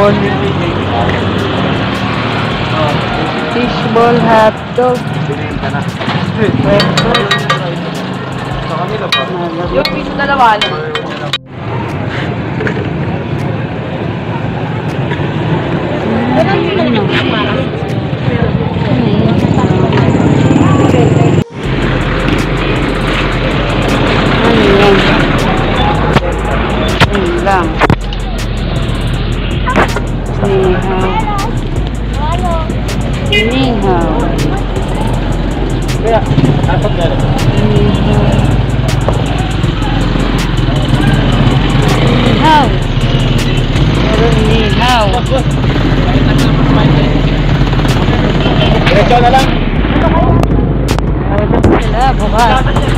fishball. Fishball hotdog. Yung piso dalawa lang. Lang. Ni hao. Kaya, apat na rin. Ni hao. Meron ni hao. Diretso na lang. Para sila bukas.